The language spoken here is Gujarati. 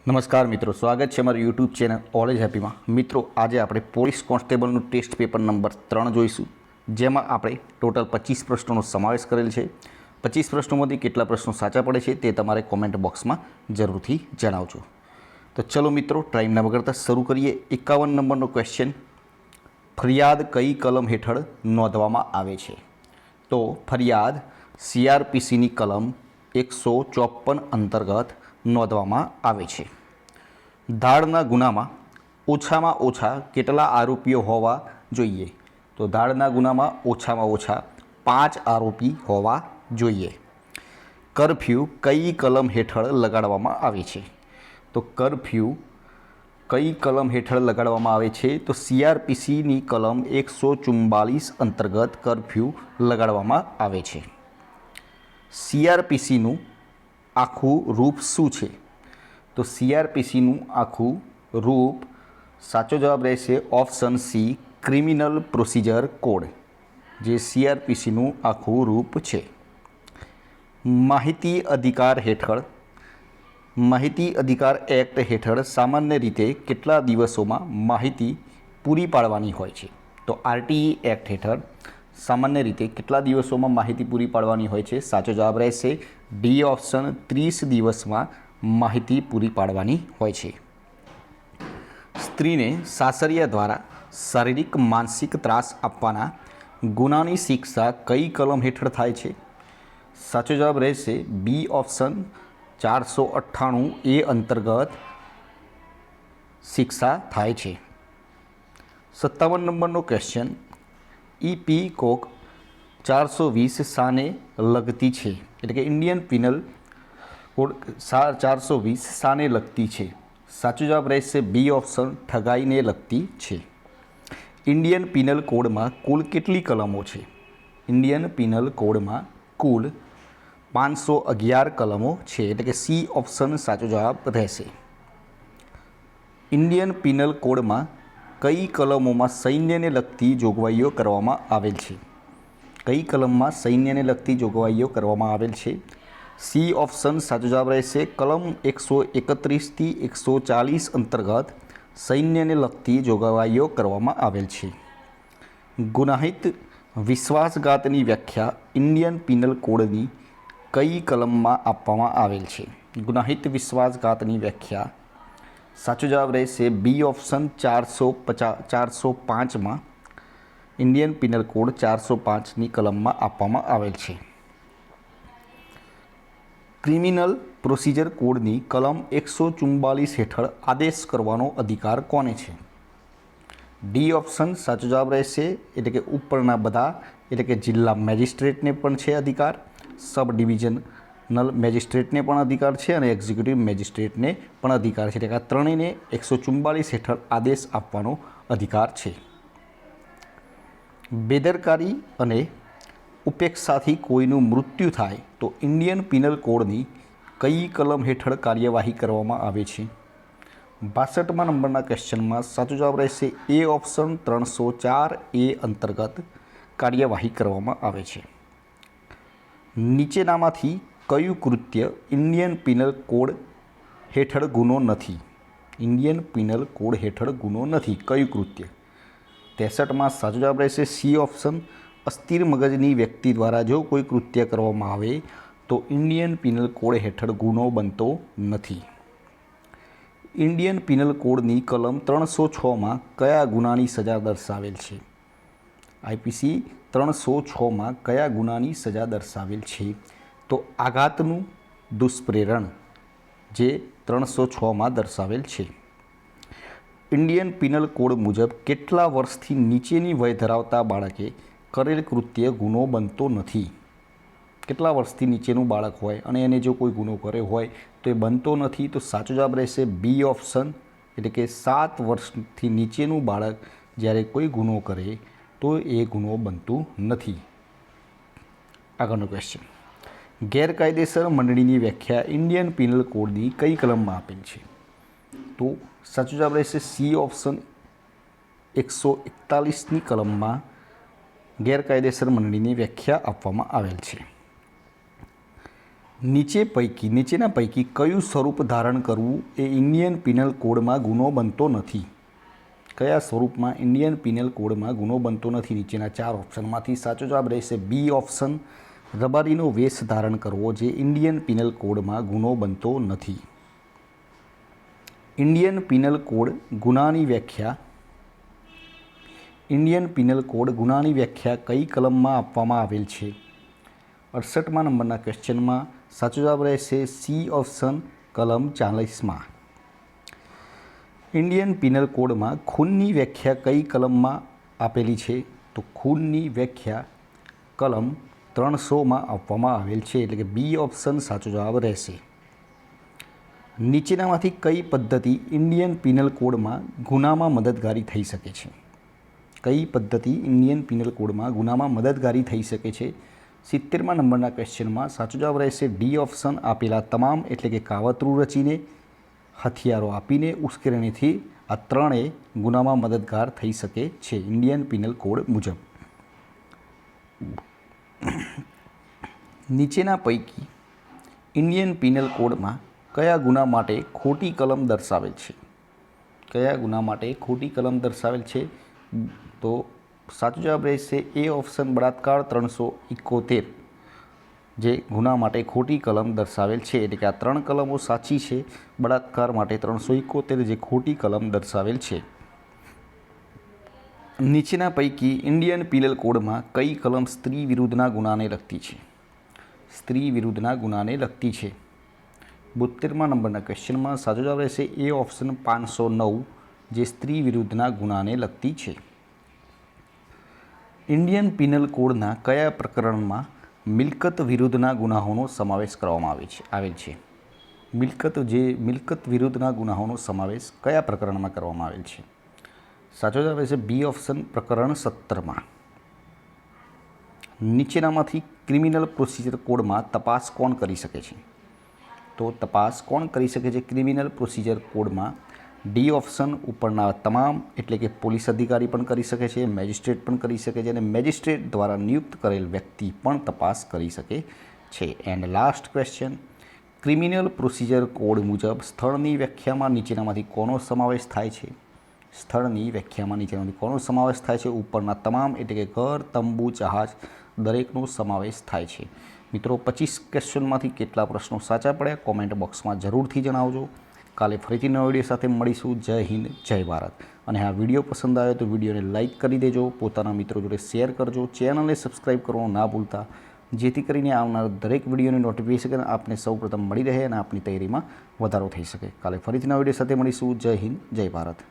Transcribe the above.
નમસ્કાર મિત્રો, સ્વાગત છે અમારી યુટ્યુબ ચેનલ ઓલેજ હેપીમાં। મિત્રો, આજે આપણે પોલીસ કોન્સ્ટેબલનું ટેસ્ટ પેપર નંબર 3 જોઈશું, જેમાં આપણે ટોટલ 25 પ્રશ્નોનો સમાવેશ કરેલ છે। 25 પ્રશ્નોમાંથી કેટલા પ્રશ્નો સાચા પડે છે તે તમારે કોમેન્ટ બોક્સમાં જરૂરથી જણાવજો। તો ચલો મિત્રો, ટાઈમ ન બગાડતા શરૂ કરીએ। 51 નંબરનો ક્વેશ્ચન, ફરિયાદ કઈ કલમ હેઠળ નોંધવામાં આવે છે? તો ફરિયાદ CRPCની કલમ 154 અંતર્ગત નોંધવામાં આવે છે। દાળના ગુનામાં ઓછામાં ઓછા કેટલા આરોપીઓ હોવા જોઈએ? તો દાળના ગુનામાં ઓછામાં ઓછા 5 આરોપી હોવા જોઈએ। કર્ફ્યુ કઈ કલમ હેઠળ લગાડવામાં આવે છે? તો કર્ફ્યુ કઈ કલમ હેઠળ લગાડવામાં આવે છે? તો CRPCની કલમ 144 અંતર્ગત કર્ફ્યુ લગાડવામાં આવે છે। CRPCનું આખું રૂપ શું છે? તો CRPCનું આખું રૂપ સાચો જવાબ રહેશે option C, criminal procedure code, જે CRPCનું આખું રૂપ છે। માહિતી અધિકાર એક્ટ હેઠળ સામાન્ય રીતે કેટલા દિવસોમાં માહિતી પૂરી પાડવાની હોય છે? તો RTE એક્ટ હેઠળ સામાન્ય રીતે કેટલા દિવસોમાં માહિતી પૂરી પાડવાની હોય છે? સાચો જવાબ રહેશે ડી ઓપ્શન, 30 દિવસમાં માહિતી પૂરી પાડવાની હોય છે। સ્ત્રીને સાસરિયા દ્વારા શારીરિક માનસિક ત્રાસ આપવાના ગુનાની શિક્ષા કઈ કલમ હેઠળ થાય છે? સાચો જવાબ રહેશે બી ઓપ્શન, 498A અંતર્ગત શિક્ષા થાય છે। 57 નંબરનો ક્વેશ્ચન, ઇપીકોક 420 શાને લગતી છે? એટલે કે ઇન્ડિયન પિનલ કોડ 420 શાને લગતી છે? સાચો જવાબ રહેશે બી ઓપ્શન, ઠગાઈને લગતી છે। ઇન્ડિયન પિનલ કોડમાં કુલ કેટલી કલમો છે? ઇન્ડિયન પિનલ કોડમાં કુલ 511 કલમો છે, એટલે કે સી ઓપ્શન સાચો જવાબ રહેશે। ઇન્ડિયન પિનલ કોડમાં કઈ કલમોમાં સૈન્યને લગતી જોગવાઈઓ કરવામાં આવેલ છે? કઈ કલમમાં સૈન્યને લગતી જોગવાઈઓ કરવામાં આવેલ છે? સી ઓપ્શન સાચો જવાબ રહેશે કલમ 131થી 140 અંતર્ગત સૈન્યને લગતી જોગવાઈઓ કરવામાં આવેલ છે। ગુનાહિત વિશ્વાસઘાતની વ્યાખ્યા ઇન્ડિયન પિનલ કોડની કઈ કલમમાં આપવામાં આવેલ છે? ગુનાહિત વિશ્વાસઘાતની વ્યાખ્યા સાચો જવાબ રહેશે બી ઓપ્શન, 405માં ઇન્ડિયન પિનલ કોડ 405ની કલમમાં આપવામાં આવેલ છે। ક્રિમિનલ પ્રોસિજર કોડની કલમ 144 હેઠળ આદેશ કરવાનો અધિકાર કોને છે? ડી ઓપ્શન સાચો જવાબ રહેશે, એટલે કે ઉપરના બધા, એટલે કે જિલ્લા મેજિસ્ટ્રેટને પણ છે અધિકાર, સબ ડિવિઝનલ મેજિસ્ટ્રેટને પણ અધિકાર છે અને એક્ઝિક્યુટિવ મેજિસ્ટ્રેટને પણ અધિકાર છે, એટલે કે આ ત્રણેયને 144 હેઠળ આદેશ આપવાનો અધિકાર છે। બેદરકારી અને ઉપેક્ષાથી કોઈનું મૃત્યુ થાય તો ઇન્ડિયન પિનલ કોડની કઈ કલમ હેઠળ કાર્યવાહી કરવામાં આવે છે? 62મા નંબરના ક્વેશ્ચનમાં સાચો જવાબ રહેશે એ ઓપ્શન, 304A અંતર્ગત કાર્યવાહી કરવામાં આવે છે। નીચેનામાંથી કયું કૃત્ય ઇન્ડિયન પિનલ કોડ હેઠળ ગુનો નથી? ઇન્ડિયન પિનલ કોડ હેઠળ ગુનો નથી, કયું કૃત્ય? 63માં સાચો જવાબ રહેશે સી ઓપ્શન, અસ્થિર મગજની વ્યક્તિ દ્વારા જો કોઈ કૃત્ય કરવામાં આવે તો ઇન્ડિયન પિનલ કોડ હેઠળ ગુનો બનતો નથી। ઇન્ડિયન પિનલ કોડની કલમ 306માં કયા ગુનાની સજા દર્શાવેલ છે? IPC 306માં કયા ગુનાની સજા દર્શાવેલ છે? તો આઘાતનું દુષ્પ્રેરણ, જે 306માં દર્શાવેલ છે। ઇન્ડિયન પિનલ કોડ મુજબ કેટલા વર્ષથી નીચેની વય ધરાવતા બાળકે કરેલ કૃત્ય ગુનો બનતો નથી? કેટલા વર્ષથી નીચેનું બાળક હોય અને એને જો કોઈ ગુનો કર્યો હોય તો એ બનતો નથી? તો સાચો જવાબ રહેશે બી ઓપ્શન, એટલે કે 7 વર્ષથી નીચેનું બાળક જ્યારે કોઈ ગુનો કરે તો એ ગુનો બનતું નથી। આગળનો ક્વેશ્ચન, ગેરકાયદેસર મંડળીની વ્યાખ્યા ઇન્ડિયન પિનલ કોડની કઈ કલમમાં આપેલ છે? તો સાચો જવાબ રહેશે સી ઓપ્શન, 141ની કલમમાં ગેરકાયદેસર મંડળીની વ્યાખ્યા આપવામાં આવેલ છે। નીચેના પૈકી કયું સ્વરૂપ ધારણ કરવું એ ઇન્ડિયન પિનલ કોડમાં ગુનો બનતો નથી? કયા સ્વરૂપમાં ઇન્ડિયન પિનલ કોડમાં ગુનો બનતો નથી? નીચેના 4 ઓપ્શનમાંથી સાચો જવાબ રહેશે બી ઓપ્શન, રબારીનો વેશ ધારણ કરવો, જે ઇન્ડિયન પિનલ કોડમાં ગુનો બનતો નથી. ઇન્ડિયન પિનલ કોડ ગુનાની વ્યાખ્યા કઈ કલમમાં આપવામાં આવેલ છે? 68મા નંબરના ક્વેશ્ચનમાં સાચો જવાબ રહેશે સી ઓપ્શન, કલમ 40માં. ઇન્ડિયન પિનલ કોડમાં ખૂનની વ્યાખ્યા કઈ કલમમાં આપેલી છે? તો ખૂનની વ્યાખ્યા કલમ 300માં આપવામાં આવેલ છે, એટલે કે બી ઓપ્શન સાચો જવાબ રહેશે. નીચેનામાંથી કઈ પદ્ધતિ ઇન્ડિયન પિનલ કોડમાં ગુનામાં મદદગારી થઈ શકે છે? કઈ પદ્ધતિ ઇન્ડિયન પિનલ કોડમાં ગુનામાં મદદગારી થઈ શકે છે? 70મા નંબરના ક્વેશ્ચનમાં સાચો જવાબ રહેશે ડી ઓપ્શન, આપેલા તમામ, એટલે કે કાવતરું રચીને, હથિયારો આપીને, ઉશ્કેરણીથી આ ત્રણેય ગુનામાં મદદગાર થઈ શકે છે ઇન્ડિયન પિનલ કોડ મુજબ. નીચેના પૈકી ઇન્ડિયન પિનલ કોડમાં કયા ગુના માટે ખોટી કલમ દર્શાવેલ છે? કયા ગુના માટે ખોટી કલમ દર્શાવેલ છે? તો સાચો જવાબ રહેશે એ ઓપ્શન, બળાત્કાર 371, જે ગુના માટે ખોટી કલમ દર્શાવેલ છે. એટલે કે આ 3 કલમો સાચી છે. બળાત્કાર માટે 371, જે ખોટી કલમ દર્શાવેલ છે. નીચેના પૈકી ઇન્ડિયન પિનલ કોડમાં કઈ કલમ સ્ત્રી વિરુદ્ધના ગુનાને લગતી છે? સ્ત્રી વિરુદ્ધના ગુનાને લગતી છે. 72મા નંબરના ક્વેશ્ચનમાં સાચો જવાબ રહેશે એ ઓપ્શન, 509, જે સ્ત્રી વિરુદ્ધના ગુનાને લગતી છે. ઇન્ડિયન પિનલ કોડના કયા પ્રકરણમાં મિલકત વિરુદ્ધના ગુનાહોનો સમાવેશ કરવામાં આવેલ છે? મિલકત વિરુદ્ધના ગુનાહોનો સમાવેશ કયા પ્રકરણમાં કરવામાં આવેલ છે? સાચો જવાબ રહેશે બી ઓપ્શન, પ્રકરણ 17માં. નીચેનામાંથી ક્રિમિનલ પ્રોસિજર કોડમાં તપાસ કોણ કરી શકે છે? તો તપાસ કોણ કરી શકે છે ક્રિમિનલ પ્રોસિજર કોડમાં? ડી ઓપ્શન, ઉપરના તમામ, એટલે કે પોલીસ અધિકારી પણ કરી શકે છે, મેજિસ્ટ્રેટ પણ કરી શકે છે, અને મેજિસ્ટ્રેટ દ્વારા નિયુક્ત કરેલ વ્યક્તિ પણ તપાસ કરી શકે છે. And last question, criminal procedure code મુજબ સ્થળની વ્યાખ્યામાં નીચેનામાંથી કોનો સમાવેશ થાય છે? સ્થળની વ્યાખ્યામાં નીચેનામાંથી કોનો સમાવેશ થાય છે? ઉપરના તમામ, એટલે કે ઘર, તંબુ, જહાજ, દરેકનો સમાવેશ થાય છે. મિત્રો, 25 ક્વેશ્ચનમાંથી કેટલા પ્રશ્નો સાચા પડ્યા કોમેન્ટ બોક્સમાં જરૂરથી જણાવજો. કાલે ફરીથી નવા વિડીયો સાથે મળીશું. જય હિન્દ, જય ભારત. અને આ વિડીયો પસંદ આવ્યો તો વિડીયોને લાઇક કરી દેજો, પોતાના મિત્રો જોડે શેર કરજો, ચેનલને સબસ્ક્રાઈબ કરવાનું ના ભૂલતા, જેથી કરીને આવનાર દરેક વિડીયોની નોટિફિકેશન આપને સૌપ્રથમ મળી રહે અને આપની તૈયારીમાં વધારો થઈ શકે. કાલે ફરીથી નવા વિડીયો સાથે મળીશું. જય હિન્દ, જય ભારત.